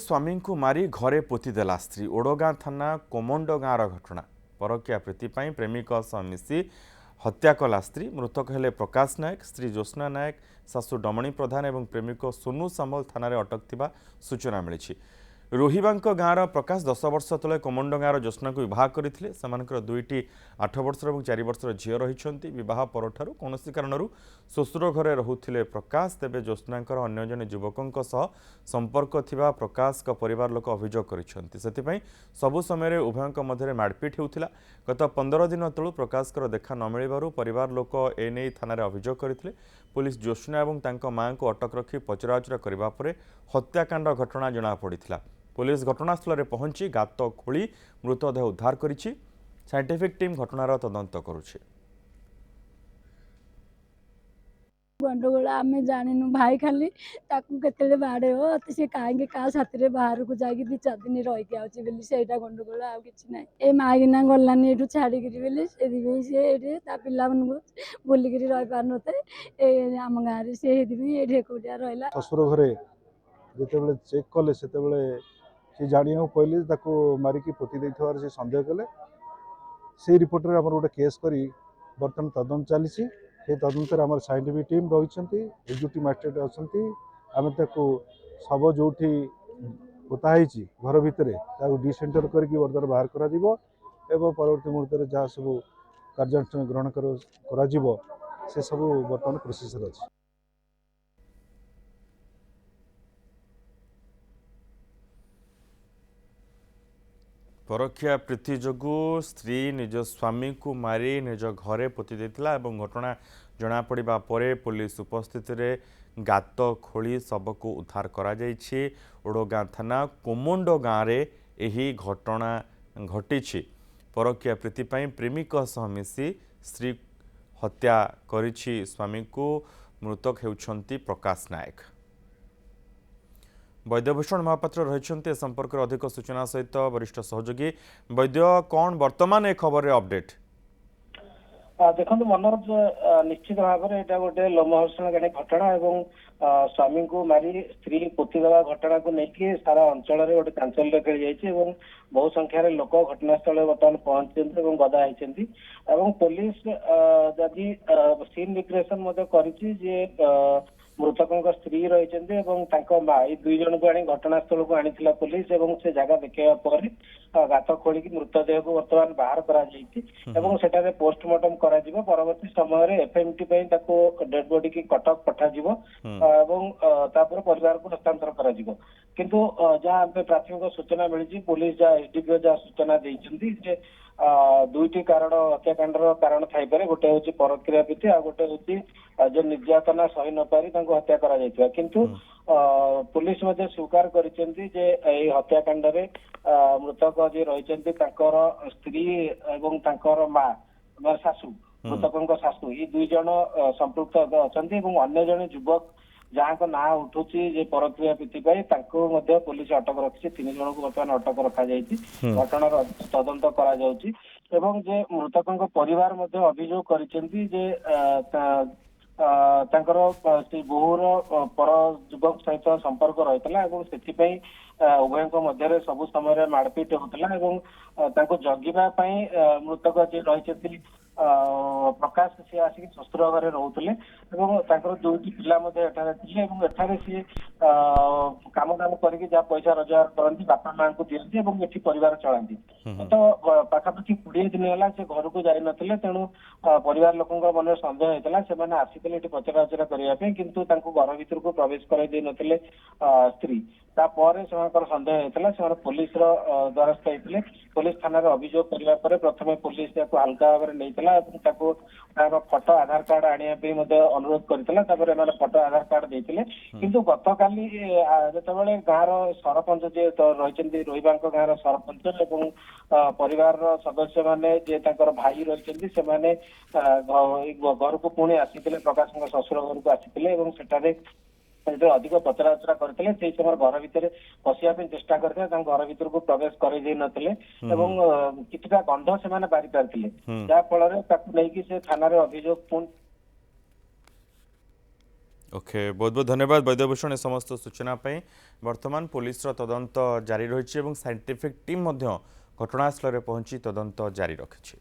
स्वामी को मारी घरे पोतीदेला स्त्री ओडगाँ थाना कोमंड गाँव घटना परकिया प्रीति प्रेमिक सह मिसी हत्या कला स्त्री मृतक हेले प्रकाश नायक स्त्री ज्योत्ना नायक शाशु डमणी प्रधान और प्रेमिक सोनू सामल थाना अटक थिबा सूचना मिली। रोहिबांक गाँवर प्रकाश 10 वर्ष तले कोमंड गाँवर ज्योत्ना को विवाह करते से दुईटी 8 वर्ष और 4 वर्षर झील रही विवाह परठारु कौन कारण श्वशुर घरे रोते प्रकाश तेज ज्योत्ना अन्य जन युवकों संपर्क थिबा प्रकाश परिवार लोक अभियोग कर सबु समय उभयों मध्य मारपिट होता। गत 15 दिन तलू प्रकाश देखा न मिलू परिवार लोक एने थाना अभियोग करते। पुलिस ज्योत्ना और मां को अटक रखी पचराउचरा करने पर हत्याकांड घटना जमापड़ा। पुलिस घटनास्थल में पहुंची गात खोली मृतदेह उद्धार करिछि। साइंटिफिक टीम घटनार तदंत करुछि। गंडगोल आम जानू भाई खाली केते बाड़े हो सी कहीं क्या साथी बाहर को जाकि 2-4 दिन रहीकि आईटा गंडगोल आ कि ना ये मागिना गलानी ये छाड़ी सी पिला बुलिक रही पार नी आम गाँव सी एकुटिया रहा। शशुर घरे जिते चेक कले से जाना पहले मारिकी पोती देवर से सन्देह कले से रिपोर्ट में गोटे केस कर बर्तमान तदंत चली तदंत आम साइंटिफिक टीम रही एग्जीक्यूटिव मजिस्ट्रेट अच्छा आम शव जो पोताई घर भितर डिसेंटर करके बर्तमान बाहर करा परवर्ती मुहूर्त जहाँ सब कार्यानुष्ठान ग्रहण कर सब बर्तमान प्रोसेस अच्छी। परखिया प्रीति जोगु स्त्री निज स्वामी को मारी निज घरे पोती देथिला एवं घटना जना पड़िबा परे पुलिस उपस्थित रे गात खोली शव को उद्धार करा जायछि। ओडगाँ थाना कोमंड गाँव रे एही घटना घटिछि। परखिया प्रीति प्रेमिक सह मिसी स्त्री हत्या करिछि स्वामी को। मृतक हेउछंती प्रकाश नायक। वैद्यभूषण महापात्र रही संपर्क में अधिक सूचना सहित वरिष्ठ सहयोगी वैद्य कौन वर्तमान ए खबर अपडेट। देखो मनोज निश्चित भाव में यहाँ गोटे लोमहर्षणकारी घटना और स्वामी को मारी स्त्री पोती देवा घटना को लेकिन सारा अंचल गोटे चांचल्य खेली जाइए बहु संख्यार लोक घटनास्थल बर्तमान पहुंचते गदा होती पुलिस जदि सीन रिक्रिएशन कर मृतकों स्त्री रही माँ ये 2 जन को आनी घटनास्थल को आनी पुलिस से जगह देखा पर गात खोलिक मृतदेह को बर्तमान बाहर कर पोस्टमार्टम परवर्ती समय एफएमटी डेड बॉडी की कटक पठा परिवार को हस्तांतर किंतु जहाँ प्राथमिक सूचना मिली पुलिस जहाँ एसडीपीओ जहाँ सूचना देती दुईटी कारण हत्याकांड कारण थाईपे गोटे हूँ परक्रिया प्रीति आ गोटे हूँ जो निर्यातना सही न पारी हत्या करा किंतु पुलिस स्वीकार कर हत्याकांड मृतक जी रही स्त्री और माँ शाशु मृतकों शाशु ये 2 जन संपृक्त अच्छा अन्य जन युवक जहाँ को ना उठुची परक्रिया प्रीति पुलिस अटक रखी 3 जन को बर्तमान अटक रखा घटनार तदंत करा मृतकों परिवार अभियोग कर बोहूर पर युवक सहित संपर्क रही उभयों मध्य सबु समय मारपिट होता जगिबा मृतक जी रही प्रकाश सी आसिक शशुर घरे रोते दुईटी पिला एठारे सी काम दाम करके जहाँ पैसा रोजगार करती बापा माँ को दिखती ये परिवार चलाती तो पाखापाखि 20 दिन है से घर को जाई नथिले तेणु परिवार लोकों मन सन्देह होता से आसिले पचराउचरा करने किंतु घर भीतर को प्रवेश कराई नथिले स्त्री तापर से सन्देह होता से पुलिस द्वारस्थ होते पुलिस थाना अभियोग करने प्रथम पुलिस हल्का भाव में फोटो आधार कार्ड आने अनुरोध करता फोटो आधार कार्ड देते किंतु गत काली जो गाँव सरपंच जी रही रोहिबांक गाँव सरपंच और परिवार सदस्य माने भाई रही घर को पुणी आसी प्रकाश शशुर घर को आसी जो अधिक पचराउचरा करते समय घर भितर पशिया चेष्टा करते घर भीतर को प्रवेश कर किछिटा गंध से बारी पारि जहाँफल से थाना अभियोग पुणी ओके बहुत बहुत धन्यवाद वैद्यभूषण ए समस्त सूचना पाई वर्तमान पुलिस तदंत जारी रही साइंटिफिक टीम घटनास्थल में पहुंची तदंत जारी रखी।